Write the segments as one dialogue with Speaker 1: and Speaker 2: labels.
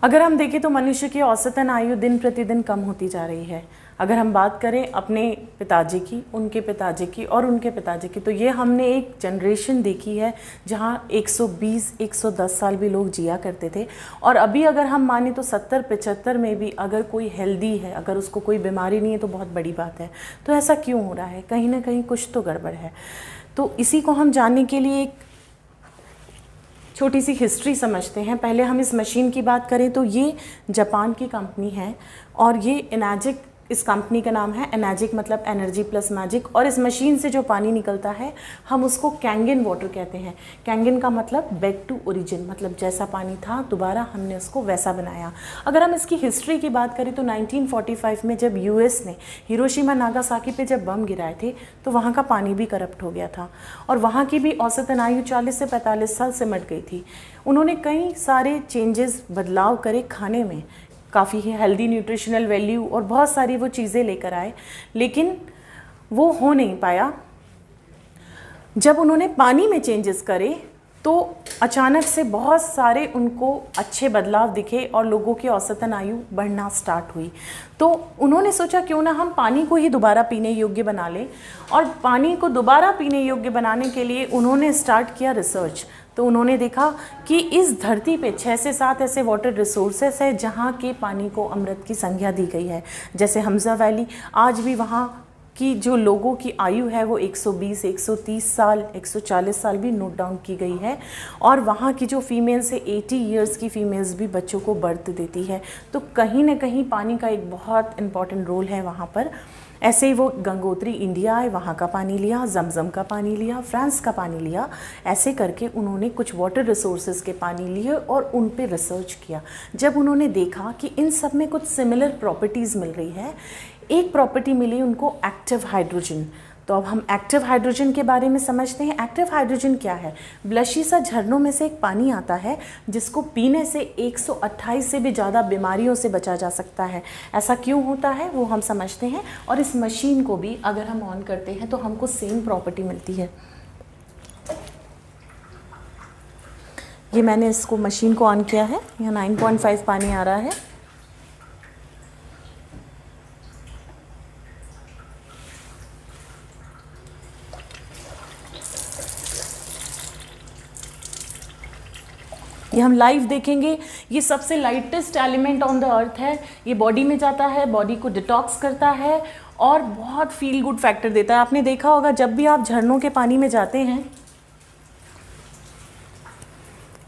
Speaker 1: अगर हम देखें तो मनुष्य की औसतन आयु दिन प्रतिदिन कम होती जा रही है। अगर हम बात करें अपने पिताजी की, उनके पिताजी की और उनके पिताजी की, तो ये हमने एक जनरेशन देखी है जहाँ 120-110 साल भी लोग जिया करते थे। और अभी अगर हम माने तो 70-75 में भी अगर कोई हेल्दी है, अगर उसको कोई बीमारी नहीं है तो बहुत बड़ी बात है। तो ऐसा क्यों हो रहा है? कहीं ना कहीं कुछ तो गड़बड़ है। तो इसी को हम जानने के लिए एक छोटी सी हिस्ट्री समझते हैं। पहले हम इस मशीन की बात करें तो ये जापान की कंपनी है और ये एनर्जिक, इस कंपनी का नाम है एनर्जिक, मतलब एनर्जी प्लस मैजिक। और इस मशीन से जो पानी निकलता है हम उसको कैंगन वाटर कहते हैं। कैंगन का मतलब बैक टू ओरिजिन, मतलब जैसा पानी था दोबारा हमने उसको वैसा बनाया। अगर हम इसकी हिस्ट्री की बात करें तो 1945 में जब यूएस ने हिरोशिमा नागासाकी पे जब बम गिराए थे तो वहाँ का पानी भी करप्ट हो गया था और वहाँ की भी औसतन आयु 40 से 45 साल सिमट गई थी। उन्होंने कई सारे चेंजेस, बदलाव करे खाने में, काफ़ी हेल्दी न्यूट्रिशनल वैल्यू और बहुत सारी वो चीज़ें लेकर आए, लेकिन वो हो नहीं पाया। जब उन्होंने पानी में चेंजेस करे तो अचानक से बहुत सारे उनको अच्छे बदलाव दिखे और लोगों की औसतन आयु बढ़ना स्टार्ट हुई। तो उन्होंने सोचा क्यों ना हम पानी को ही दोबारा पीने योग्य बना लें। और पानी को दोबारा पीने योग्य बनाने के लिए उन्होंने स्टार्ट किया रिसर्च। तो उन्होंने देखा कि इस धरती पे 6 से 7 ऐसे वाटर रिसोर्सेस है जहाँ के पानी को अमृत की संज्ञा दी गई है। जैसे हमजा वैली, आज भी वहाँ की जो लोगों की आयु है वो 120, 130 साल, 140 साल भी नोट डाउन की गई है। और वहाँ की जो फीमेल्स है 80 इयर्स की फीमेल्स भी बच्चों को बर्थ देती है। तो कहीं ना कहीं पानी का एक बहुत इम्पॉर्टेंट रोल है वहाँ पर। ऐसे ही वो गंगोत्री इंडिया आए, वहाँ का पानी लिया, जमजम का पानी लिया, फ्रांस का पानी लिया। ऐसे करके उन्होंने कुछ वाटर रिसोर्सेज के पानी लिए और उन पे रिसर्च किया। जब उन्होंने देखा कि इन सब में कुछ सिमिलर प्रॉपर्टीज़ मिल रही है, एक प्रॉपर्टी मिली उनको एक्टिव हाइड्रोजन। तो अब हम एक्टिव हाइड्रोजन के बारे में समझते हैं। एक्टिव हाइड्रोजन क्या है? ब्लशी सा झरनों में से एक पानी आता है जिसको पीने से 128 से भी ज़्यादा बीमारियों से बचा जा सकता है। ऐसा क्यों होता है वो हम समझते हैं। और इस मशीन को भी अगर हम ऑन करते हैं तो हमको सेम प्रॉपर्टी मिलती है। ये मैंने इसको मशीन को ऑन किया है, यहाँ 9.5 पानी आ रहा है। ये हम लाइव देखेंगे। ये सबसे lightest element on the earth है। ये बॉडी में जाता है, बॉडी को डिटॉक्स करता है और बहुत फील गुड फैक्टर देता है। आपने देखा होगा जब भी आप झरनों के पानी में जाते हैं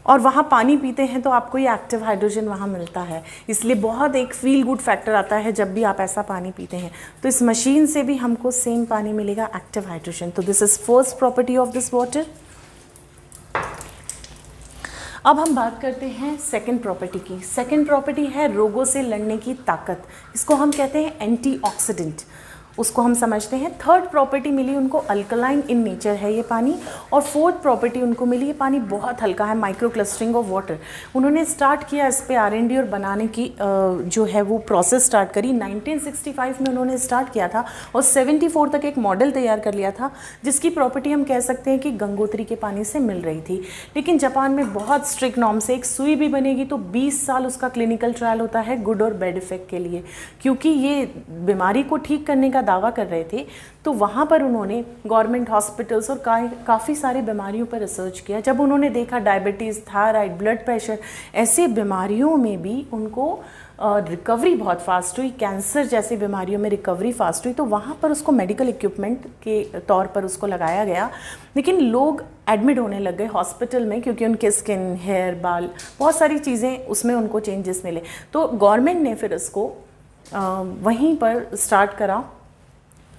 Speaker 1: और वहाँ पानी पीते हैं तो आपको ये एक्टिव हाइड्रोजन वहाँ मिलता है, इसलिए बहुत एक फील गुड फैक्टर आता है जब भी आप ऐसा पानी पीते हैं। तो इस मशीन से भी हमको सेम पानी मिलेगा, एक्टिव हाइड्रोजन। तो this is first property of this water. अब हम बात करते हैं सेकंड प्रॉपर्टी की। सेकंड प्रॉपर्टी है रोगों से लड़ने की ताकत। इसको हम कहते हैं एंटीऑक्सीडेंट, उसको हम समझते हैं। थर्ड प्रॉपर्टी मिली उनको, अल्कलाइन इन नेचर है ये पानी। और फोर्थ प्रॉपर्टी उनको मिली, ये पानी बहुत हल्का है, माइक्रो क्लस्टरिंग ऑफ वाटर। उन्होंने स्टार्ट किया इस पे R&D और बनाने की जो है वो प्रोसेस स्टार्ट करी। 1965 में उन्होंने स्टार्ट किया था और 74 तक एक मॉडल तैयार कर लिया था जिसकी प्रॉपर्टी हम कह सकते हैं कि गंगोत्री के पानी से मिल रही थी। लेकिन जापान में बहुत स्ट्रिक्ट नॉर्म से, एक सुई भी बनेगी तो 20 साल उसका क्लिनिकल ट्रायल होता है गुड और बैड इफेक्ट के लिए, क्योंकि ये बीमारी को ठीक करने का दावा कर रहे थे। तो वहाँ पर उन्होंने गवर्नमेंट हॉस्पिटल्स और काफ़ी सारी बीमारियों पर रिसर्च किया। जब उन्होंने देखा डायबिटीज़, थायराइड, ब्लड प्रेशर, ऐसे बीमारियों में भी उनको रिकवरी बहुत फास्ट हुई, कैंसर जैसी बीमारियों में रिकवरी फास्ट हुई, तो वहाँ पर उसको मेडिकल इक्विपमेंट के तौर पर उसको लगाया गया। लेकिन लोग एडमिट होने लग गए हॉस्पिटल में क्योंकि उनके स्किन, हेयर, बाल, बहुत सारी चीज़ें उसमें उनको चेंजेस मिले। तो गवर्नमेंट ने फिर इसको वहीं पर स्टार्ट करा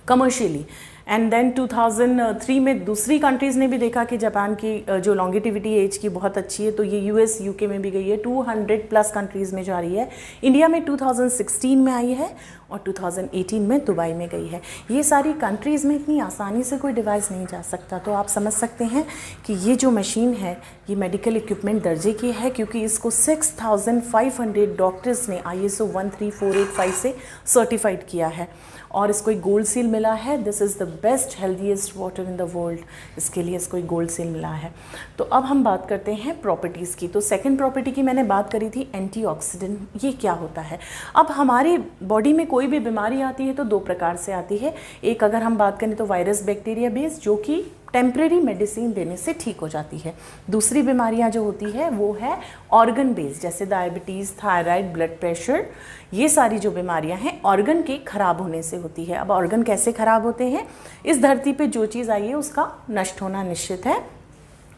Speaker 1: कमर्शियली। एंड देन 2003 में दूसरी कंट्रीज़ ने भी देखा कि जापान की जो लॉन्गिटिविटी एज की बहुत अच्छी है, तो ये US, UK में भी गई है, 200+ कंट्रीज़ में जा रही है। इंडिया में 2016 में आई है और 2018 में दुबई में गई है। ये सारी कंट्रीज़ में इतनी आसानी से कोई डिवाइस नहीं जा सकता। तो आप समझ सकते हैं कि ये जो मशीन है ये मेडिकल इक्विपमेंट दर्जे की है, क्योंकि इसको 6500 डॉक्टर्स ने ISO 13485 से सर्टिफाइड किया है और इसको एक गोल्ड सील मिला है। This is the best healthiest water in the world, इसके लिए इसको एक गोल्ड सील मिला है। तो अब हम बात करते हैं प्रॉपर्टीज़ की। तो सेकंड प्रॉपर्टी की मैंने बात करी थी एंटीऑक्सीडेंट। ये क्या होता है? अब हमारी बॉडी में कोई भी बीमारी आती है तो दो प्रकार से आती है। एक अगर हम बात करें तो वायरस बैक्टीरिया बेस्ड, जो कि टेम्परेरी मेडिसिन देने से ठीक हो जाती है। दूसरी बीमारियां जो होती है वो है ऑर्गन बेस्ड, जैसे डायबिटीज़, थायराइड, ब्लड प्रेशर। ये सारी जो बीमारियां हैं ऑर्गन के खराब होने से होती है। अब ऑर्गन कैसे खराब होते हैं? इस धरती पे जो चीज़ आई है उसका नष्ट होना निश्चित है।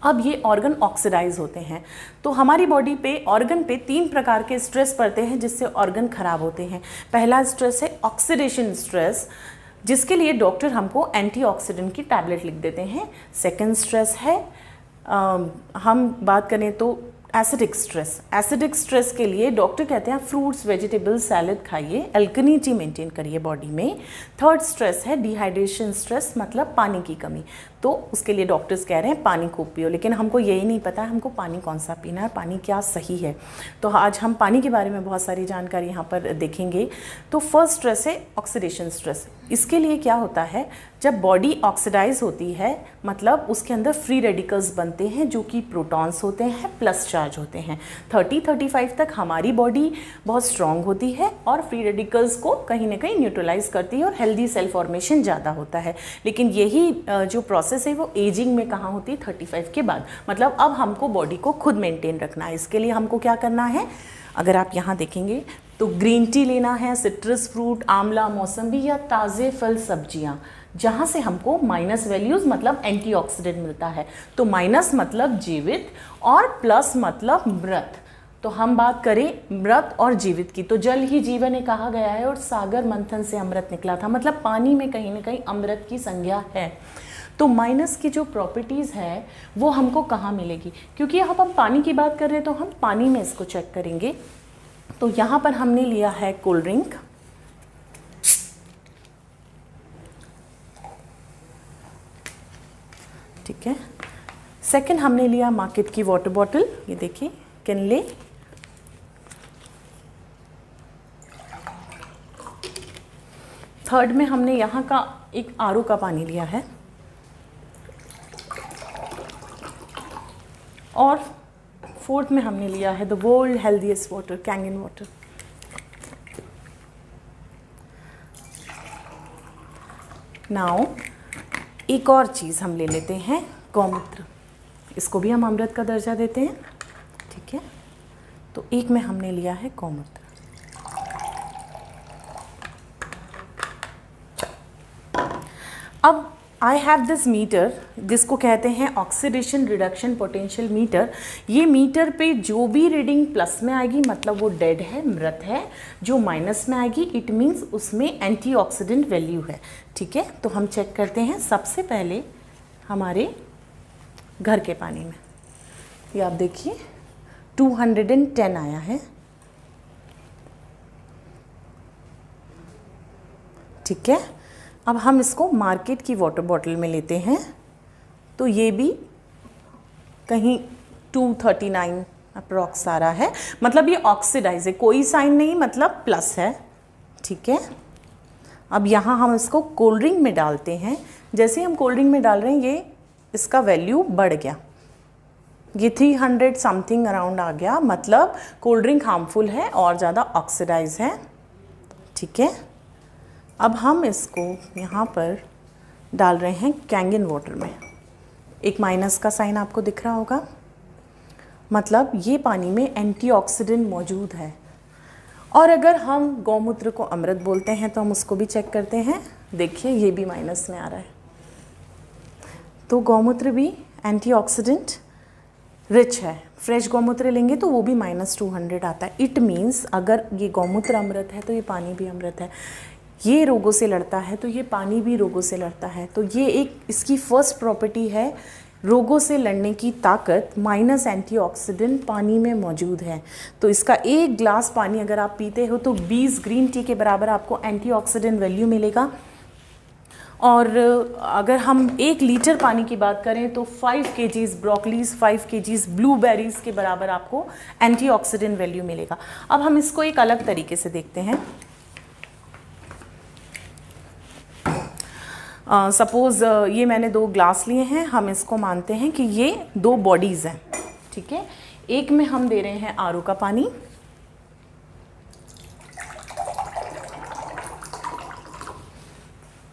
Speaker 1: अब ये ऑर्गन ऑक्सीडाइज होते हैं। तो हमारी बॉडी पे ऑर्गन पे 3 प्रकार के स्ट्रेस पड़ते हैं जिससे ऑर्गन खराब होते हैं। पहला स्ट्रेस है ऑक्सीडेशन स्ट्रेस, जिसके लिए डॉक्टर हमको एंटीऑक्सीडेंट की टैबलेट लिख देते हैं। सेकंड स्ट्रेस है हम बात करें तो एसिडिक स्ट्रेस। एसिडिक स्ट्रेस के लिए डॉक्टर कहते हैं फ्रूट्स, वेजिटेबल्स, सैलड खाइए, एल्कनिटी मेंटेन करिए बॉडी में। थर्ड स्ट्रेस है डिहाइड्रेशन स्ट्रेस, मतलब पानी की कमी। तो उसके लिए डॉक्टर्स कह रहे हैं पानी खूब पियो, लेकिन हमको यही नहीं पता है हमको पानी कौन सा पीना है, पानी क्या सही है। तो आज हम पानी के बारे में बहुत सारी जानकारी यहाँ पर देखेंगे। तो फर्स्ट स्ट्रेस है ऑक्सीडेशन स्ट्रेस। इसके लिए क्या होता है, जब बॉडी ऑक्सीडाइज होती है मतलब उसके अंदर फ्री रेडिकल्स बनते हैं जो कि प्रोटॉन्स होते हैं, प्लस चार्ज होते हैं। 30-35 तक हमारी बॉडी बहुत स्ट्रांग होती है और फ्री रेडिकल्स को कहीं ना कहीं न्यूट्रलाइज करती है और हेल्दी सेल फॉर्मेशन ज़्यादा होता है। लेकिन यही जो प्रोसेस है वो एजिंग में कहाँ होती है? 35 के बाद। मतलब अब हमको बॉडी को खुद मेंटेन रखना है। इसके लिए हमको क्या करना है? अगर आप यहाँ देखेंगे तो ग्रीन टी लेना है, सिट्रस फ्रूट, आंवला, मौसम्बी या ताज़े फल सब्जियाँ, जहाँ से हमको माइनस वैल्यूज़ मतलब एंटीऑक्सीडेंट मिलता है। तो माइनस मतलब जीवित और प्लस मतलब मृत। तो हम बात करें मृत और जीवित की, तो जल ही जीवन है कहा गया है और सागर मंथन से अमृत निकला था, मतलब पानी में कहीं ना कहीं अमृत की संज्ञा है। तो माइनस की जो प्रॉपर्टीज़ है वो हमको कहाँ मिलेगी? क्योंकि यहाँ पर हम पानी की बात कर रहे हैं तो हम पानी में इसको चेक करेंगे। तो यहाँ पर हमने लिया है कोल्ड ड्रिंक, ठीक है। सेकंड हमने लिया मार्केट की वाटर बॉटल, ये देखिए किनले। थर्ड में हमने यहाँ का एक RO का पानी लिया है और फोर्थ में हमने लिया है the world healthiest water, Kangen water. Now एक और चीज़ हम ले लेते हैं, गौमूत्र। इसको भी हम अमृत का दर्जा देते हैं, ठीक है। तो एक में हमने लिया है गौमूत्र। अब आई हैव दिस मीटर, जिसको कहते हैं ऑक्सीडेशन रिडक्शन पोटेंशियल मीटर। ये मीटर पे जो भी रीडिंग प्लस में आएगी मतलब वो डेड है, मृत है। जो माइनस में आएगी इट मीन्स उसमें एंटीऑक्सीडेंट वैल्यू है, ठीक है। तो हम चेक करते हैं सबसे पहले हमारे घर के पानी में। ये आप देखिए 210 आया है, ठीक है। अब हम इसको मार्केट की वाटर बॉटल में लेते हैं तो ये भी कहीं 239 अप्रॉक्स आ रहा है, मतलब ये ऑक्सीडाइज है, कोई साइन नहीं, मतलब प्लस है, ठीक है। अब यहाँ हम इसको कोल्ड ड्रिंक में डालते हैं। जैसे हम कोल्ड ड्रिंक में डाल रहे हैं ये इसका वैल्यू बढ़ गया, ये 300 समथिंग अराउंड आ गया, मतलब कोल्ड ड्रिंक हार्मफुल है और ज़्यादा ऑक्सीडाइज है, ठीक है। अब हम इसको यहाँ पर डाल रहे हैं कैंगन वाटर में। एक माइनस का साइन आपको दिख रहा होगा, मतलब ये पानी में एंटीऑक्सीडेंट मौजूद है। और अगर हम गौमूत्र को अमृत बोलते हैं तो हम उसको भी चेक करते हैं। देखिए ये भी माइनस में आ रहा है, तो गौमूत्र भी एंटीऑक्सीडेंट रिच है। फ्रेश गौमूत्र लेंगे तो वो भी -200 आता है। इट मीन्स अगर ये गौमूत्र अमृत है तो ये पानी भी अमृत है। ये रोगों से लड़ता है तो ये पानी भी रोगों से लड़ता है। तो ये एक इसकी फर्स्ट प्रॉपर्टी है रोगों से लड़ने की ताकत माइनस एंटीऑक्सीडेंट पानी में मौजूद है। तो इसका एक ग्लास पानी अगर आप पीते हो तो 20 ग्रीन टी के बराबर आपको एंटीऑक्सीडेंट वैल्यू मिलेगा। और अगर हम 1 लीटर पानी की बात करें तो 5 kgs ब्रोकलीज, 5 kgs ब्लूबेरीज के बराबर आपको एंटीऑक्सीडेंट वैल्यू मिलेगा। अब हम इसको एक अलग तरीके से देखते हैं। सपोज़ ये मैंने 2 ग्लास लिए हैं, हम इसको मानते हैं कि ये 2 बॉडीज़ हैं, ठीक है। एक में हम दे रहे हैं आरओ का पानी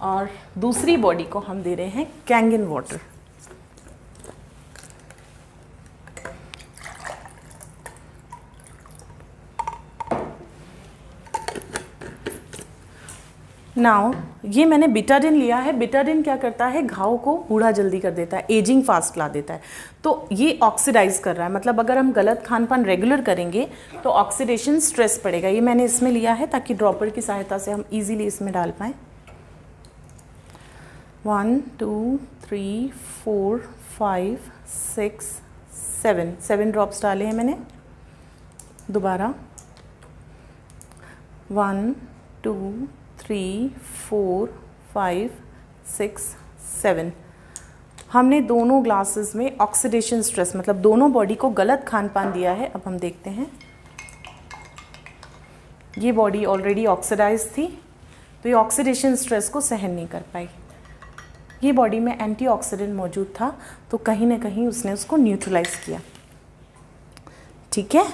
Speaker 1: और दूसरी बॉडी को हम दे रहे हैं कैंगन वाटर। नाउ ये मैंने बिटाडिन लिया है। बिटाडिन क्या करता है, घाव को बूढ़ा जल्दी कर देता है, एजिंग फास्ट ला देता है। तो ये ऑक्सीडाइज कर रहा है, मतलब अगर हम गलत खान पान रेगुलर करेंगे तो ऑक्सीडेशन स्ट्रेस पड़ेगा। ये मैंने इसमें लिया है ताकि ड्रॉपर की सहायता से हम इजीली इसमें डाल पाएँ। 1 2 3 4 5 6 7 ड्रॉप्स डाले हैं मैंने। दोबारा 1 2 3 4 5 6 7। हमने दोनों ग्लासेस में ऑक्सीडेशन स्ट्रेस मतलब दोनों बॉडी को गलत खान पान दिया है। अब हम देखते हैं, ये बॉडी ऑलरेडी ऑक्सीडाइज थी तो ये ऑक्सीडेशन स्ट्रेस को सहन नहीं कर पाई। ये बॉडी में एंटीऑक्सीडेंट मौजूद था तो कहीं ना कहीं उसने उसको न्यूट्रलाइज किया, ठीक है।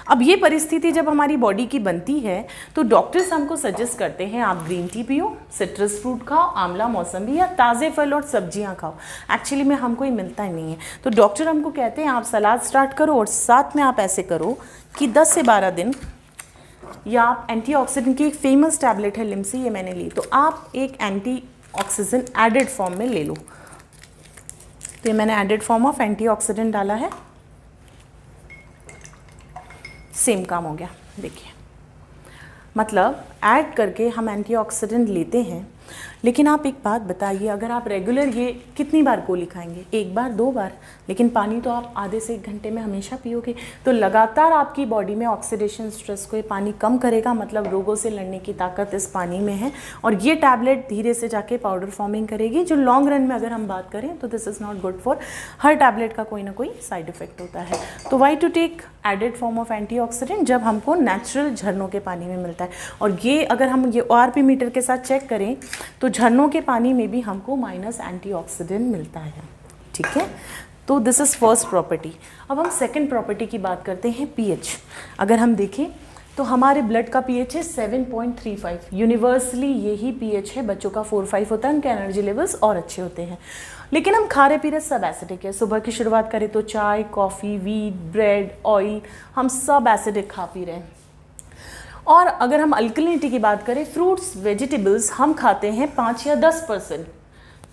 Speaker 1: अब ये परिस्थिति जब हमारी बॉडी की बनती है तो डॉक्टर्स हमको सजेस्ट करते हैं आप ग्रीन टी पियो, सिट्रस फ्रूट खाओ, आंवला, मौसम्बी या ताज़े फल और सब्जियां खाओ। एक्चुअली में हमको ये मिलता ही नहीं है तो डॉक्टर हमको कहते हैं आप सलाद स्टार्ट करो और साथ में आप ऐसे करो कि 10 से 12 दिन, या आप एंटीऑक्सीडेंट की एक फेमस टैबलेट है लिम्सी, ये मैंने ली, तो आप एक एंटीऑक्सीडेंट एडेड फॉर्म में ले लो। तो ये मैंने एडेड फॉर्म ऑफ एंटीऑक्सीडेंट डाला है, सेम काम हो गया। देखिए मतलब ऐड करके हम एंटीऑक्सीडेंट लेते हैं। लेकिन आप एक बात बताइए, अगर आप रेगुलर ये कितनी बार गोली खाएंगे, 1 बार 2 बार, लेकिन पानी तो आप आधे से 1 घंटे में हमेशा पियोगे। तो लगातार आपकी बॉडी में ऑक्सीडेशन स्ट्रेस को ये पानी कम करेगा, मतलब रोगों से लड़ने की ताकत इस पानी में है। और ये टैबलेट धीरे से जाके पाउडर फॉर्मिंग करेगी, जो लॉन्ग रन में अगर हम बात करें तो this is not good for. हर टैबलेट का कोई ना कोई साइड इफेक्ट होता है। तो why to take added form of antioxidant जब हमको नेचुरल झरनों के पानी में मिलता है। और ये अगर हम ये ORP मीटर के साथ चेक करें तो झरनों के पानी में भी हमको माइनस एंटीऑक्सीडेंट मिलता है, ठीक है। तो दिस इज़ फर्स्ट प्रॉपर्टी। अब हम सेकंड प्रॉपर्टी की बात करते हैं, पीएच। अगर हम देखें तो हमारे ब्लड का पीएच है 7.35। यूनिवर्सली यही पीएच है, बच्चों का 4-5 होता है, उनके एनर्जी लेवल्स और अच्छे होते हैं। लेकिन हम खा रहे पी रहे सब एसिडिक है। सुबह की शुरुआत करें तो चाय, कॉफ़ी, वीट, ब्रेड, ऑयल, हम सब एसिडिक खा पी रहे हैं। और अगर हम अल्कलिनिटी की बात करें, फ्रूट्स, वेजिटेबल्स हम खाते हैं 5 या 10%,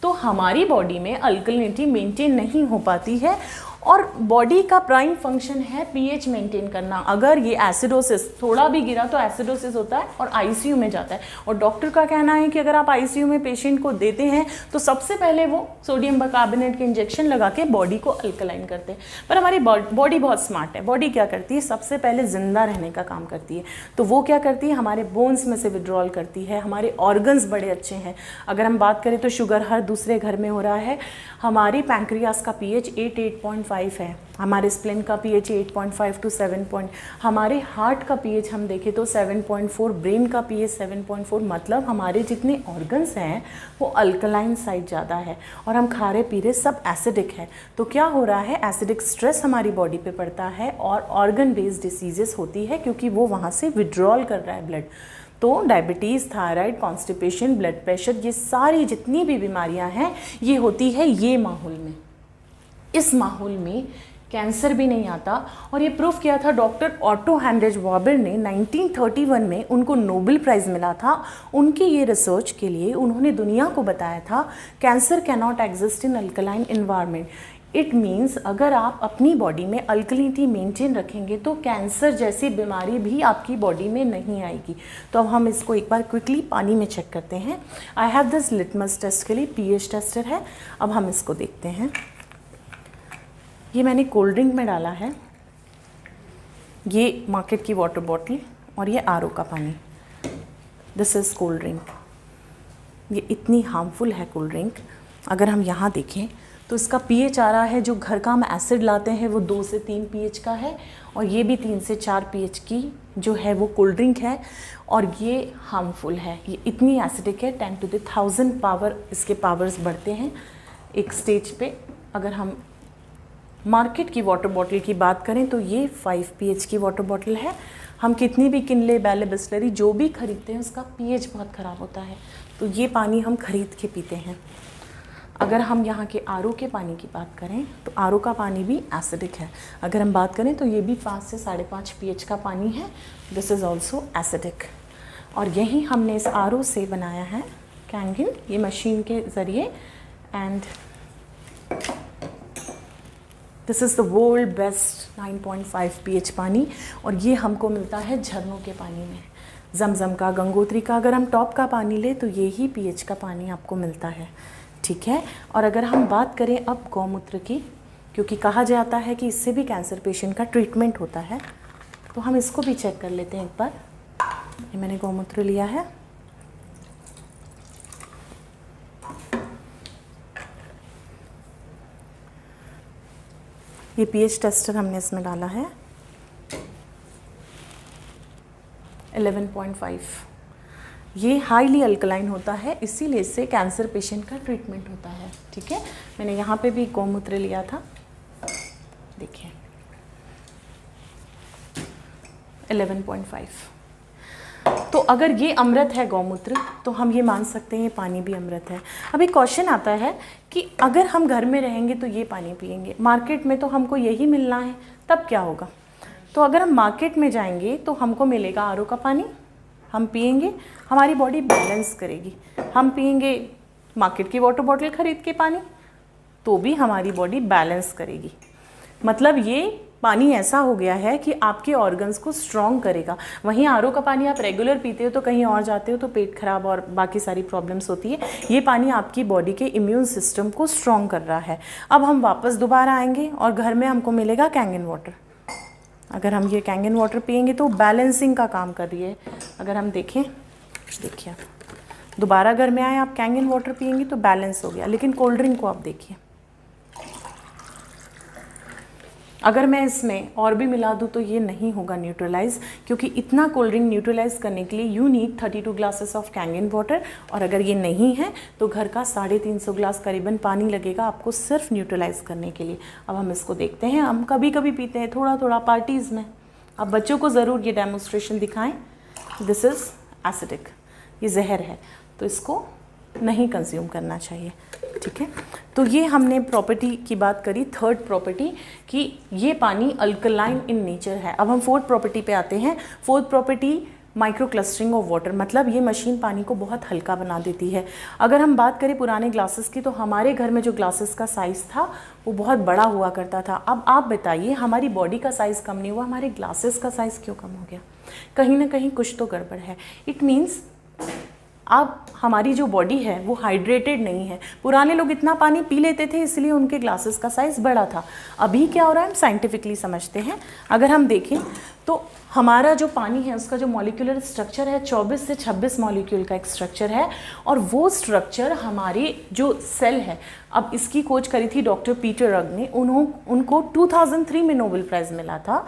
Speaker 1: तो हमारी बॉडी में अल्कलिनिटी मेंटेन नहीं हो पाती है। और बॉडी का प्राइम फंक्शन है पीएच मेंटेन करना। अगर ये एसिडोसिस थोड़ा भी गिरा तो एसिडोसिस होता है और आईसीयू में जाता है। और डॉक्टर का कहना है कि अगर आप आईसीयू में पेशेंट को देते हैं तो सबसे पहले वो सोडियम बाइकार्बोनेट के इंजेक्शन लगा के बॉडी को अल्कलाइन करते हैं। पर हमारी बॉडी बहुत स्मार्ट है। बॉडी क्या करती है, सबसे पहले जिंदा रहने का काम करती है। तो वो क्या करती है, हमारे बोन्स में से विड्रॉल करती है। हमारे ऑर्गन्स बड़े अच्छे हैं। अगर हम बात करें तो शुगर हर दूसरे घर में हो रहा है। हमारी पैंक्रियास का पीएच 8.5 है। हमारे स्प्लेन का पीएच 8.5 to 7. हमारे हार्ट का पीएच हम देखें तो 7.4, ब्रेन का पीएच 7.4। मतलब हमारे जितने ऑर्गन्स हैं वो अल्कलाइन साइड ज़्यादा है और हम खा रहे पी रहे सब एसिडिक है। तो क्या हो रहा है, एसिडिक स्ट्रेस हमारी बॉडी पे पड़ता है और ऑर्गन बेस्ड डिसीजेस होती है, क्योंकि वो वहाँ से विड्रॉल कर रहा है ब्लड। तो diabetes, thyroid, constipation, blood pressure, ये सारी जितनी भी बीमारियां हैं ये होती है ये माहौल में। इस माहौल में कैंसर भी नहीं आता। और ये प्रूफ किया था डॉक्टर ऑटो हेनरिच वॉबर ने 1931 में। उनको नोबेल प्राइज़ मिला था उनकी ये रिसर्च के लिए। उन्होंने दुनिया को बताया था cancer can not exist in alkaline environment. It means अगर आप अपनी बॉडी में अल्कलिनिटी मेंटेन रखेंगे तो कैंसर जैसी बीमारी भी आपकी बॉडी में नहीं आएगी। तो अब हम इसको एक बार क्विकली पानी में चेक करते हैं। I have this litmus test के लिए पीएच टेस्टर है। अब हम इसको देखते हैं। ये मैंने कोल्ड ड्रिंक में डाला है, ये मार्केट की वाटर बॉटल और ये आरओ का पानी। This is cold drink. ये इतनी हार्मफुल है कोल्ड ड्रिंक। अगर हम यहाँ देखें तो इसका पीएच आ रहा है, जो घर का हम एसिड लाते हैं वो 2 से 3 पीएच का है, और ये भी 3 से 4 पीएच की जो है वो कोल्ड ड्रिंक है, और ये हार्मफुल है। ये इतनी एसिडिक है, 10 to the 1000 पावर इसके पावर्स बढ़ते हैं एक स्टेज पे। अगर हम मार्केट की वाटर बॉटल की बात करें तो ये 5 पीएच की वाटर बॉटल है। हम कितनी भी किनले, बैले, बिस्लरी जो भी खरीदते हैं उसका पीएच बहुत ख़राब होता है, तो ये पानी हम खरीद के पीते हैं। अगर हम यहाँ के आरओ के पानी की बात करें तो आरओ का पानी भी एसिडिक है। अगर हम बात करें तो ये भी 5 से 5.5 पीएच का पानी है। This is also acidic. और यही हमने इस आरओ से बनाया है कैंगिन, ये मशीन के ज़रिए। And this is the world best 9.5 pH पानी, और ये हमको मिलता है झरनों के पानी में, जमजम का, गंगोत्री का। अगर हम टॉप का पानी ले तो ये ही पीएच का पानी आपको मिलता है, ठीक है। और अगर हम बात करें अब गौमूत्र की, क्योंकि कहा जाता है कि इससे भी कैंसर पेशेंट का ट्रीटमेंट होता है, तो हम इसको भी चेक कर लेते हैं एक बार। ये मैंने गौमूत्र लिया है, ये पीएच टेस्टर हमने इसमें डाला है 11.5। ये हाईली अल्कलाइन होता है, इसीलिए इससे कैंसर पेशेंट का ट्रीटमेंट होता है, ठीक है। मैंने यहाँ पे भी गौमूत्र लिया था, देखिए 11.5। तो अगर ये अमृत है गौमूत्र, तो हम ये मान सकते हैं ये पानी भी अमृत है। अभी क्वेश्चन आता है कि अगर हम घर में रहेंगे तो ये पानी पिएंगे, मार्केट में तो हमको यही मिलना है, तब क्या होगा? तो अगर हम मार्केट में जाएंगे तो हमको मिलेगा आरओ का पानी, हम पिएंगे, हमारी बॉडी बैलेंस करेगी। हम पिएंगे मार्केट की वाटर बॉटल खरीद के पानी, तो भी हमारी बॉडी बैलेंस करेगी। मतलब ये पानी ऐसा हो गया है कि आपके ऑर्गन्स को स्ट्रॉन्ग करेगा। वहीं आरओ का पानी आप रेगुलर पीते हो तो कहीं और जाते हो तो पेट खराब और बाकी सारी प्रॉब्लम्स होती है। ये पानी आपकी बॉडी के इम्यून सिस्टम को स्ट्रॉन्ग कर रहा है। अब हम वापस दोबारा आएंगे और घर में हमको मिलेगा कैंगिन वाटर। अगर हम ये कैंगिन वाटर पिएंगे तो बैलेंसिंग का काम कर रही है। अगर हम देखें, देखिए दोबारा घर में आए, आप कैंगिन वाटर पिएंगे तो बैलेंस हो गया। लेकिन कोल्ड ड्रिंक को आप देखिए, अगर मैं इसमें और भी मिला दूँ तो ये नहीं होगा न्यूट्रलाइज, क्योंकि इतना कोल्ड ड्रिंक न्यूट्रलाइज करने के लिए you need 32 glasses of Kangen water. और अगर ये नहीं है तो घर का 350 ग्लास करीबन पानी लगेगा आपको सिर्फ न्यूट्रलाइज करने के लिए। अब हम इसको देखते हैं, हम कभी कभी पीते हैं थोड़ा थोड़ा पार्टीज़ में। अब बच्चों को ज़रूर ये डेमोन्स्ट्रेशन दिखाएं। दिस इज़ एसिडिक, ये जहर है, तो इसको नहीं कंज्यूम करना चाहिए, ठीक है। तो ये हमने प्रॉपर्टी की बात करी, थर्ड प्रॉपर्टी कि ये पानी अल्कलाइन इन नेचर है। अब हम फोर्थ प्रॉपर्टी पे आते हैं। Fourth property micro clustering of water, मतलब ये मशीन पानी को बहुत हल्का बना देती है। अगर हम बात करें पुराने ग्लासेस की, तो हमारे घर में जो ग्लासेस का साइज़ था वो बहुत बड़ा हुआ करता था। अब आप बताइए, हमारी बॉडी का साइज़ कम नहीं हुआ, हमारे ग्लासेस का साइज़ क्यों कम हो गया? कहीं ना कहीं कुछ तो गड़बड़ है। इट मीन्स अब हमारी जो बॉडी है वो हाइड्रेटेड नहीं है। पुराने लोग इतना पानी पी लेते थे इसलिए उनके ग्लासेस का साइज़ बड़ा था। अभी क्या हो रहा है, हम साइंटिफिकली समझते हैं। अगर हम देखें तो हमारा जो पानी है उसका जो मॉलिक्यूलर स्ट्रक्चर है 24 से 26 मॉलिक्यूल का एक स्ट्रक्चर है, और वो स्ट्रक्चर हमारे जो सेल है, अब इसकी खोज करी थी डॉक्टर पीटर रग ने। उनको 2003 में नोबेल प्राइज़ मिला था।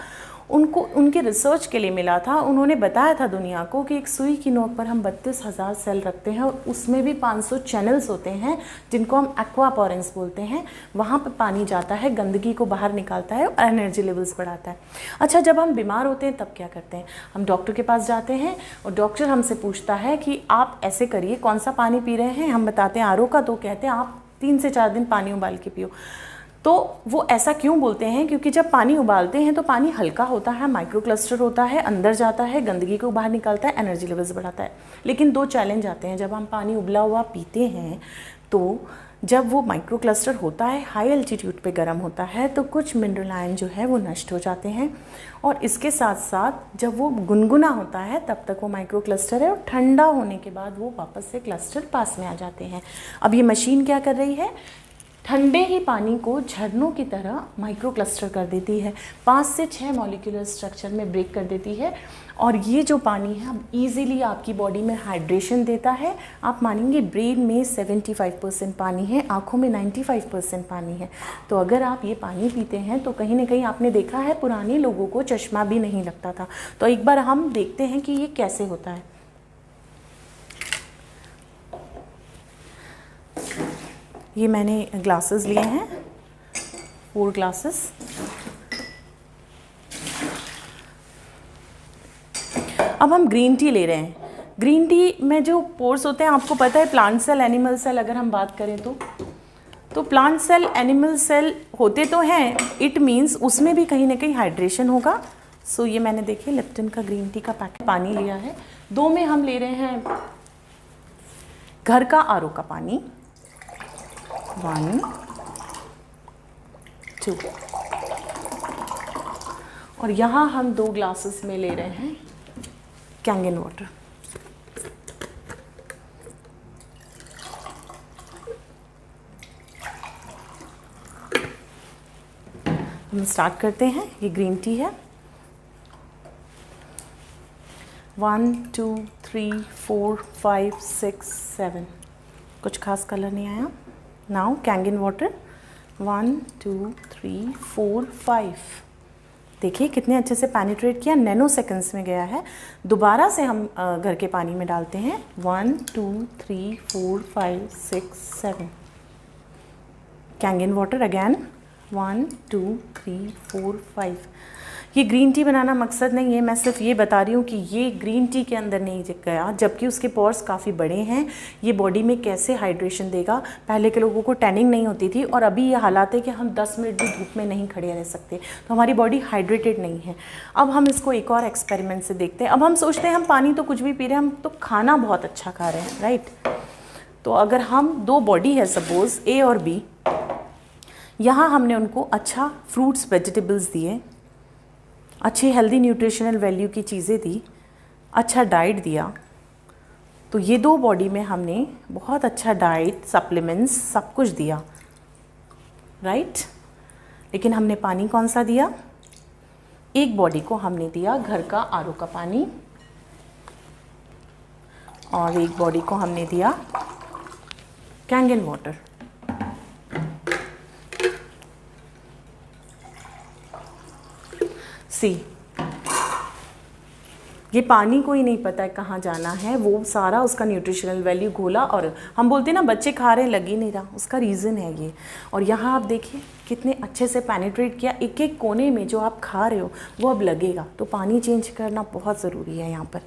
Speaker 1: उनको उनके रिसर्च के लिए मिला था। उन्होंने बताया था दुनिया को कि एक सुई की नोक पर हम 32,000 सेल रखते हैं और उसमें भी 500 चैनल्स होते हैं जिनको हम एक्वापोरेंस बोलते हैं। वहाँ पर पानी जाता है, गंदगी को बाहर निकालता है और एनर्जी लेवल्स बढ़ाता है। अच्छा, जब हम बीमार होते हैं तब क्या करते हैं? हम डॉक्टर के पास जाते हैं और डॉक्टर हमसे पूछता है कि आप ऐसे करिए, कौन सा पानी पी रहे हैं? हम बताते हैं आरओ का, तो कहते हैं आप 3 से 4 दिन पानी उबाल के पियो। तो वो ऐसा क्यों बोलते हैं? क्योंकि जब पानी उबालते हैं तो पानी हल्का होता है, माइक्रो क्लस्टर होता है, अंदर जाता है, गंदगी को बाहर निकालता है, एनर्जी लेवल्स बढ़ाता है। लेकिन 2 चैलेंज आते हैं जब हम पानी उबला हुआ पीते हैं। तो जब वो माइक्रो क्लस्टर होता है, हाई एल्टीट्यूड पे गर्म होता है, तो कुछ मिनरल आयन जो है वो नष्ट हो जाते हैं। और इसके साथ साथ जब वो गुनगुना होता है तब तक वो माइक्रो क्लस्टर है, और ठंडा होने के बाद वो वापस से क्लस्टर पास में आ जाते हैं। अब ये मशीन क्या कर रही है? ठंडे ही पानी को झरनों की तरह माइक्रो क्लस्टर कर देती है, 5 से 6 मॉलिक्यूलर स्ट्रक्चर में ब्रेक कर देती है। और ये जो पानी है अब ईज़िली आपकी बॉडी में हाइड्रेशन देता है। आप मानेंगे ब्रेन में 75% पानी है, आँखों में 95% पानी है। तो अगर आप ये पानी पीते हैं तो कहीं ना कहीं आपने देखा है पुराने लोगों को चश्मा भी नहीं लगता था। तो एक बार हम देखते हैं कि ये कैसे होता है। ये मैंने ग्लासेस लिए हैं, 4 ग्लासेस। अब हम ग्रीन टी ले रहे हैं। ग्रीन टी में जो पोर्स होते हैं आपको पता है, प्लांट सेल, एनिमल सेल अगर हम बात करें तो प्लांट सेल, एनिमल सेल होते तो हैं, इट मीन्स उसमें भी कहीं ना कहीं हाइड्रेशन होगा। सो ये मैंने देखिए लिप्टन का ग्रीन टी का पैकेट पानी लिया है। 2 में हम ले रहे हैं घर का आरओ का पानी, 1 2, और यहाँ हम 2 ग्लासेस में ले रहे हैं कैंगन वाटर। हम स्टार्ट करते हैं। ये ग्रीन टी है। 1 2 3 4 5 6 7, कुछ खास कलर नहीं आया। नाउ कैंगन वाटर 1 2 3 4 5, देखिए कितने अच्छे से पेनिट्रेट किया, नैनो सेकंड्स में गया है। दोबारा से हम घर के पानी में डालते हैं 1 2 3 4 5 6 7, कैंगन वाटर अगेन 1 2 3 4 5। ये ग्रीन टी बनाना मकसद नहीं है, मैं सिर्फ ये बता रही हूँ कि ये ग्रीन टी के अंदर नहीं गया, जबकि उसके पोर्स काफ़ी बड़े हैं। ये बॉडी में कैसे हाइड्रेशन देगा। पहले के लोगों को टैनिंग नहीं होती थी और अभी ये हालात है कि हम 10 मिनट भी धूप में नहीं खड़े रह सकते, तो हमारी बॉडी हाइड्रेटेड नहीं है। अब हम इसको एक और एक्सपेरिमेंट से देखते हैं। अब हम सोचते हैं हम पानी तो कुछ भी पी रहे हैं, हम तो खाना बहुत अच्छा खा रहे हैं, राइट। तो अगर हम 2 बॉडी है सपोज ए और बी, यहाँ हमने उनको अच्छा फ्रूट्स वेजिटेबल्स दिए, अच्छी हेल्दी न्यूट्रिशनल वैल्यू की चीज़ें दी, अच्छा डाइट दिया, तो ये 2 बॉडी में हमने बहुत अच्छा डाइट, सप्लीमेंट्स, सब कुछ दिया, राइट। लेकिन हमने पानी कौन सा दिया? एक बॉडी को हमने दिया घर का आरओ का पानी और एक बॉडी को हमने दिया कैंगन वाटर। सी, ये पानी को ही नहीं पता है कहाँ जाना है, वो सारा उसका न्यूट्रिशनल वैल्यू घोला और हम बोलते हैं ना बच्चे खा रहे हैं लग ही नहीं रहा, उसका रीज़न है ये। और यहाँ आप देखिए कितने अच्छे से पेनिट्रेट किया, एक एक कोने में जो आप खा रहे हो वो अब लगेगा। तो पानी चेंज करना बहुत ज़रूरी है यहाँ पर,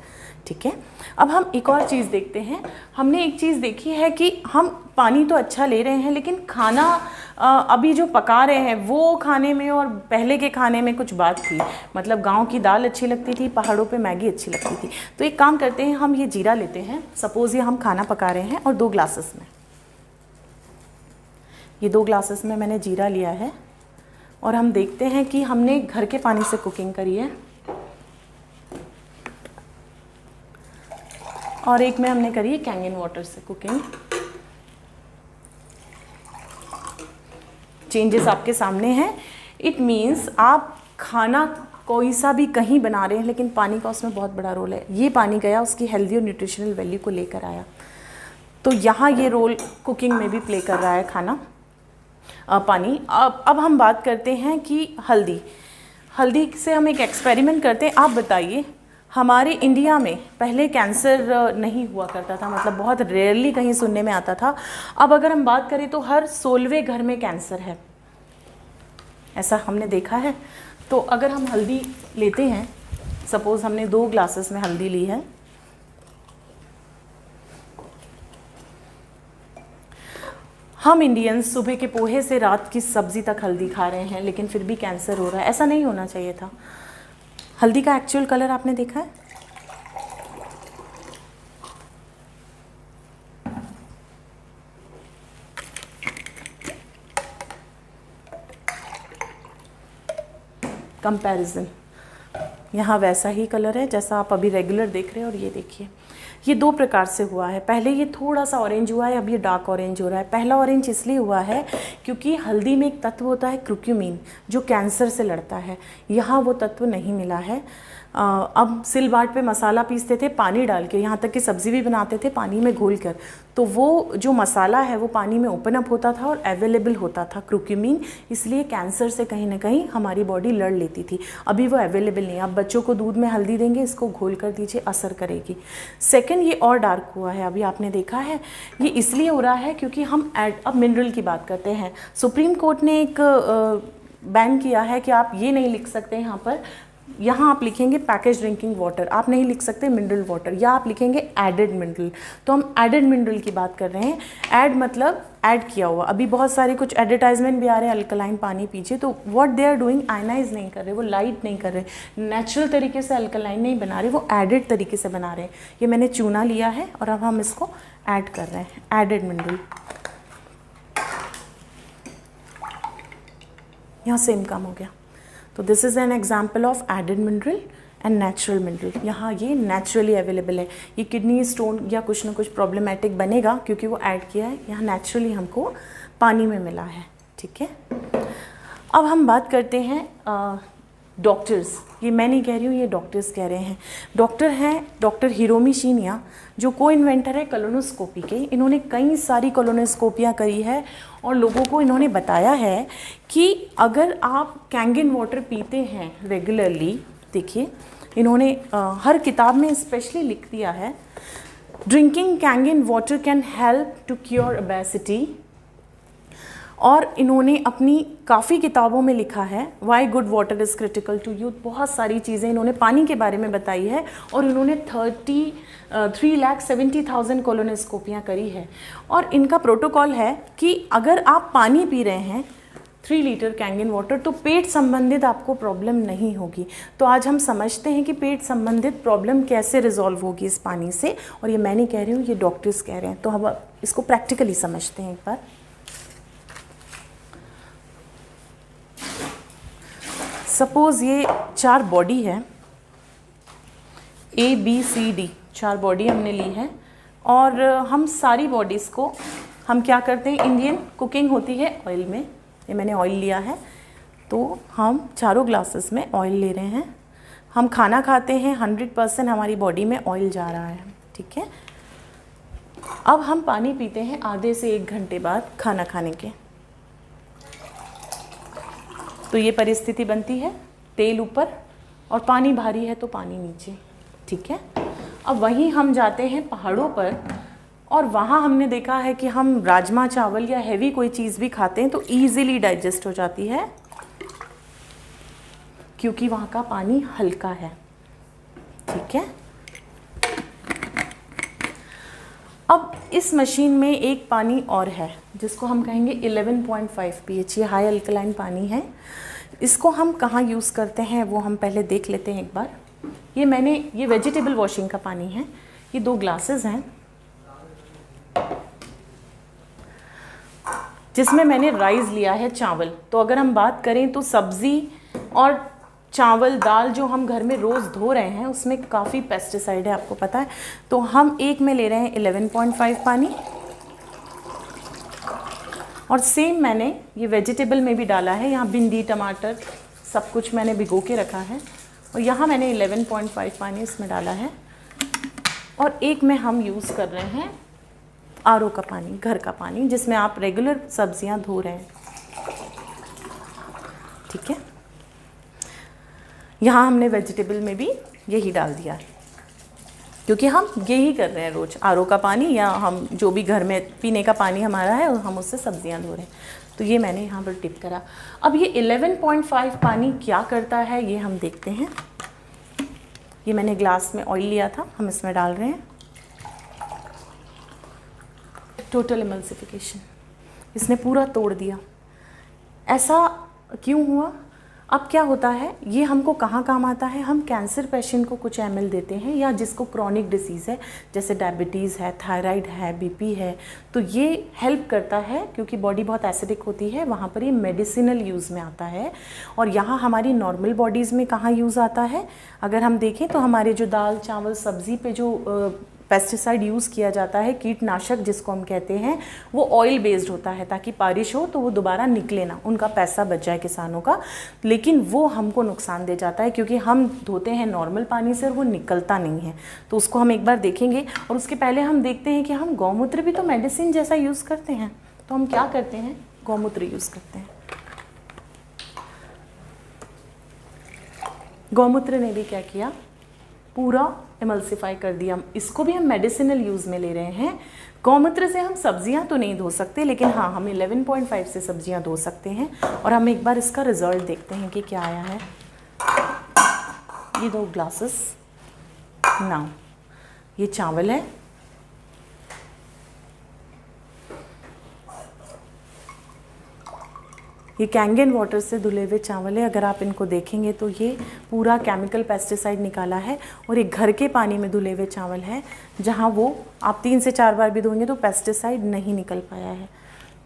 Speaker 1: ठीक है। अब हम एक और चीज़ देखते हैं। हमने एक चीज़ देखी है कि हम पानी तो अच्छा ले रहे हैं, लेकिन खाना अभी जो पका रहे हैं वो खाने में और पहले के खाने में कुछ बात थी। मतलब गांव की दाल अच्छी लगती थी, पहाड़ों पे मैगी अच्छी लगती थी। तो एक काम करते हैं, हम ये जीरा लेते हैं, सपोज़ ये हम खाना पका रहे हैं और 2 ग्लासेस में, ये 2 ग्लासेस में मैंने जीरा लिया है और हम देखते हैं कि हमने घर के पानी से कुकिंग करी है और एक में हमने करी है कैंगन वाटर से कुकिंग। चेंजेस आपके सामने हैं। इट मीन्स आप खाना कोई सा भी कहीं बना रहे हैं, लेकिन पानी का उसमें बहुत बड़ा रोल है। ये पानी गया उसकी हेल्दी और न्यूट्रिशनल वैल्यू को लेकर आया, तो यहाँ ये रोल कुकिंग में भी प्ले कर रहा है खाना, पानी। अब हम बात करते हैं कि हल्दी से हम एक एक्सपेरिमेंट करते हैं। आप बताइए, हमारे इंडिया में पहले कैंसर नहीं हुआ करता था, मतलब बहुत रेयरली कहीं सुनने में आता था। अब अगर हम बात करें तो हर 16वें घर में कैंसर है, ऐसा हमने देखा है। तो अगर हम हल्दी लेते हैं, सपोज़ हमने 2 ग्लासेस में हल्दी ली है, हम इंडियंस सुबह के पोहे से रात की सब्ज़ी तक हल्दी खा रहे हैं, लेकिन फिर भी कैंसर हो रहा है। ऐसा नहीं होना चाहिए था। हल्दी का एक्चुअल कलर आपने देखा है? कंपैरिजन, यहाँ वैसा ही कलर है जैसा आप अभी रेगुलर देख रहे हैं। और ये देखिए ये दो प्रकार से हुआ है। पहले ये थोड़ा सा ऑरेंज हुआ है, अब ये डार्क ऑरेंज हो रहा है। पहला ऑरेंज इसलिए हुआ है क्योंकि हल्दी में एक तत्व होता है क्रुक्यूमिन, जो कैंसर से लड़ता है। यहाँ वो तत्व नहीं मिला है। अब सिलबाट पे मसाला पीसते थे पानी डाल के, यहाँ तक कि सब्ज़ी भी बनाते थे पानी में घोल कर, तो वो जो मसाला है वो पानी में ओपन अप होता था और अवेलेबल होता था क्रुक्यूमिन, इसलिए कैंसर से कहीं ना कहीं हमारी बॉडी लड़ लेती थी। अभी वो अवेलेबल नहीं है। अब बच्चों को दूध में हल्दी देंगे, इसको घोल कर दीजिए, असर करेगी। सेकंड, ये और डार्क हुआ है, अभी आपने देखा है। ये इसलिए हो रहा है क्योंकि हम अब मिनरल की बात करते हैं। सुप्रीम कोर्ट ने एक बैन किया है कि आप ये नहीं लिख सकते यहाँ पर, यहाँ आप लिखेंगे पैकेज ड्रिंकिंग वाटर, आप नहीं लिख सकते मिनरल वाटर, या आप लिखेंगे एडेड मिनरल। तो हम एडेड मिनरल की बात कर रहे हैं। ऐड मतलब ऐड किया हुआ। अभी बहुत सारे कुछ एडवर्टाइजमेंट भी आ रहे हैं, अल्कलाइन पानी पीजिए, तो what they are doing, ionize नहीं कर रहे, वो लाइट नहीं कर रहे, नेचुरल तरीके से अल्कलाइन नहीं बना रहे, वो एडेड तरीके से बना रहे हैं। ये मैंने चूना लिया है और अब हम इसको ऐड कर रहे हैं, एडेड मिनरल। यहाँ सेम काम हो गया। तो this is an example of added mineral and natural mineral. यहाँ ये नेचुरली अवेलेबल है। ये किडनी स्टोन या कुछ ना कुछ प्रॉब्लमेटिक बनेगा क्योंकि वो ऐड किया है, यहाँ नेचुरली हमको पानी में मिला है। ठीक है, अब हम बात करते हैं डॉक्टर्स। ये मैं नहीं कह रही हूँ, ये डॉक्टर्स कह रहे हैं। डॉक्टर हैं डॉक्टर हिरोमी शिनिया, जो को इन्वेंटर है कोलोनोस्कोपी के। इन्होंने कई सारी कोलोनोस्कोपियाँ करी है और लोगों को इन्होंने बताया है कि अगर आप कैंगन वाटर पीते हैं रेगुलरली, देखिए इन्होंने हर किताब में स्पेशली लिख दिया है, drinking Kangen water can help to cure obesity. और इन्होंने अपनी काफ़ी किताबों में लिखा है why good water is critical to youth. बहुत सारी चीज़ें इन्होंने पानी के बारे में बताई है और इन्होंने 3,70,000 कोलोनोस्कोपियाँ करी है। और इनका प्रोटोकॉल है कि अगर आप पानी पी रहे हैं 3 लीटर कैंगन वाटर, तो पेट संबंधित आपको प्रॉब्लम नहीं होगी। तो आज हम समझते हैं कि पेट संबंधित प्रॉब्लम कैसे रिजॉल्व होगी इस पानी से। और ये मैं नहीं कह रही हूँ, ये डॉक्टर्स कह रहे हैं। तो हम इसको प्रैक्टिकली समझते हैं एक बार। सपोज़ ये 4 बॉडी है, ABCD 4 बॉडी हमने ली है, और हम सारी बॉडीज़ को हम क्या करते हैं, इंडियन कुकिंग होती है ऑयल में। ये मैंने ऑयल लिया है, तो हम चारों ग्लासेस में ऑयल ले रहे हैं। हम खाना खाते हैं, 100% हमारी बॉडी में ऑयल जा रहा है। ठीक है, अब हम पानी पीते हैं आधे से 1 घंटे बाद खाना खाने के। तो ये परिस्थिति बनती है, तेल ऊपर और पानी भारी है तो पानी नीचे। ठीक है, अब वहीं हम जाते हैं पहाड़ों पर, और वहाँ हमने देखा है कि हम राजमा चावल या हैवी कोई चीज़ भी खाते हैं तो ईज़िली डाइजेस्ट हो जाती है, क्योंकि वहाँ का पानी हल्का है। ठीक है, अब इस मशीन में एक पानी और है जिसको हम कहेंगे 11.5 pH, ये हाई अल्कलाइन पानी है। इसको हम कहाँ यूज़ करते हैं वो हम पहले देख लेते हैं एक बार। ये वेजिटेबल वॉशिंग का पानी है। ये 2 ग्लासेस हैं जिसमें मैंने राइस लिया है, चावल। तो अगर हम बात करें तो सब्ज़ी और चावल दाल जो हम घर में रोज़ धो रहे हैं उसमें काफ़ी पेस्टिसाइड है, आपको पता है। तो हम एक में ले रहे हैं 11.5 पानी, और सेम मैंने ये वेजिटेबल में भी डाला है। यहाँ भिंडी टमाटर सब कुछ मैंने भिगो के रखा है, और यहाँ मैंने 11.5 पानी इसमें डाला है। और एक में हम यूज़ कर रहे हैं RO का पानी, घर का पानी, जिसमें आप रेगुलर सब्जियां धो रहे हैं। ठीक है, यहाँ हमने वेजिटेबल में भी यही डाल दिया है, क्योंकि हम यही कर रहे हैं रोज़, RO का पानी या हम जो भी घर में पीने का पानी हमारा है हम उससे सब्जियां धो रहे हैं। तो ये मैंने यहाँ पर टिप करा। अब ये 11.5 पानी क्या करता है ये हम देखते हैं। ये मैंने ग्लास में ऑयल लिया था, हम इसमें डाल रहे हैं। टोटल इमल्सिफिकेशन, इसने पूरा तोड़ दिया। ऐसा क्यों हुआ? अब क्या होता है, ये हमको कहाँ काम आता है, हम कैंसर पेशेंट को कुछ ml देते हैं, या जिसको क्रॉनिक डिसीज़ है जैसे डायबिटीज़ है, थायराइड है, BP है, तो ये हेल्प करता है क्योंकि बॉडी बहुत एसिडिक होती है, वहाँ पर ये मेडिसिनल यूज़ में आता है। और यहाँ हमारी नॉर्मल बॉडीज़ में कहाँ यूज़ आता है, अगर हम देखें तो हमारे जो दाल चावल सब्ज़ी पे जो पेस्टिसाइड यूज़ किया जाता है, कीटनाशक जिसको हम कहते हैं, वो ऑयल बेस्ड होता है ताकि बारिश हो तो वो दोबारा निकले ना, उनका पैसा बच जाए किसानों का। लेकिन वो हमको नुकसान दे जाता है क्योंकि हम धोते हैं नॉर्मल पानी से और वो निकलता नहीं है। तो उसको हम एक बार देखेंगे। और उसके पहले हम देखते हैं कि हम गौमूत्र भी तो मेडिसिन जैसा यूज़ करते हैं। तो हम क्या करते हैं, गौमूत्र यूज़ करते हैं। गौमूत्र ने भी क्या किया, पूरा इमल्सिफाई कर दिया। इसको भी हम मेडिसिनल यूज़ में ले रहे हैं। गौमूत्र से हम सब्जियां तो नहीं धो सकते, लेकिन हाँ हम 11.5 से सब्जियां धो सकते हैं। और हम एक बार इसका रिजल्ट देखते हैं कि क्या आया है। ये 2 ग्लासेस नाउ, ये चावल है, ये कैंगन वाटर से धुले हुए चावल है। अगर आप इनको देखेंगे तो ये पूरा केमिकल पेस्टिसाइड निकाला है। और एक घर के पानी में धुले हुए चावल है, जहाँ वो आप 3 से 4 बार भी धोएंगे तो पेस्टिसाइड नहीं निकल पाया है।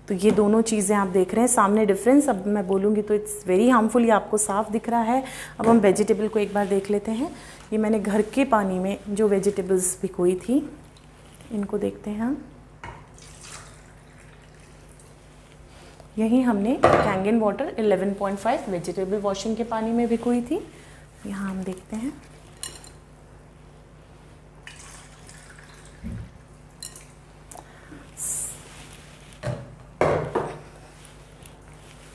Speaker 1: तो ये दोनों चीज़ें आप देख रहे हैं सामने डिफरेंस। अब मैं बोलूँगी तो इट्स वेरी हार्मफुल, ये आपको साफ दिख रहा है। अब हम वेजिटेबल को एक बार देख लेते हैं। ये मैंने घर के पानी में जो वेजिटेबल्स भिगोई थी, इनको देखते हैं हम। यही हमने कैंगन वाटर 11.5 वेजिटेबल वॉशिंग के पानी में भिगोई थी। यहाँ हम देखते हैं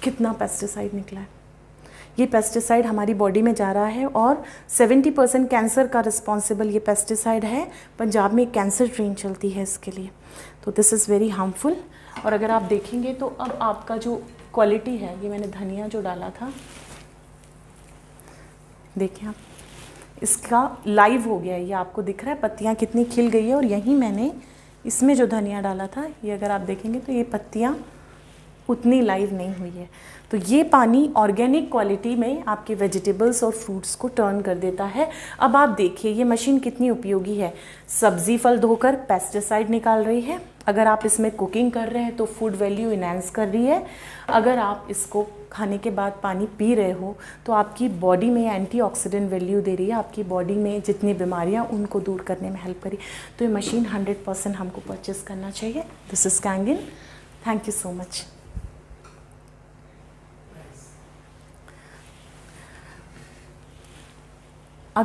Speaker 1: कितना पेस्टिसाइड निकला है। ये पेस्टिसाइड हमारी बॉडी में जा रहा है और 70% कैंसर का रिस्पॉन्सिबल ये पेस्टिसाइड है। पंजाब में कैंसर ट्रेन चलती है इसके लिए। तो दिस इज़ वेरी हार्मफुल। और अगर आप देखेंगे तो अब आपका जो क्वालिटी है, ये मैंने धनिया जो डाला था, देखिए आप, इसका लाइव हो गया है। ये आपको दिख रहा है पत्तियाँ कितनी खिल गई है। और यहीं मैंने इसमें जो धनिया डाला था, ये अगर आप देखेंगे तो ये पत्तियाँ उतनी लाइव नहीं हुई है। तो ये पानी ऑर्गेनिक क्वालिटी में आपके वेजिटेबल्स और फ्रूट्स को टर्न कर देता है। अब आप देखिए ये मशीन कितनी उपयोगी है। सब्जी फल धोकर पेस्टिसाइड निकाल रही है। अगर आप इसमें कुकिंग कर रहे हैं तो फूड वैल्यू इनहेंस कर रही है। अगर आप इसको खाने के बाद पानी पी रहे हो तो आपकी बॉडी में एंटीऑक्सीडेंट वैल्यू दे रही है। आपकी बॉडी में जितनी बीमारियां उनको दूर करने में हेल्प करी। तो ये मशीन 100% हमको परचेस करना चाहिए। This is Kangen. Thank you so much.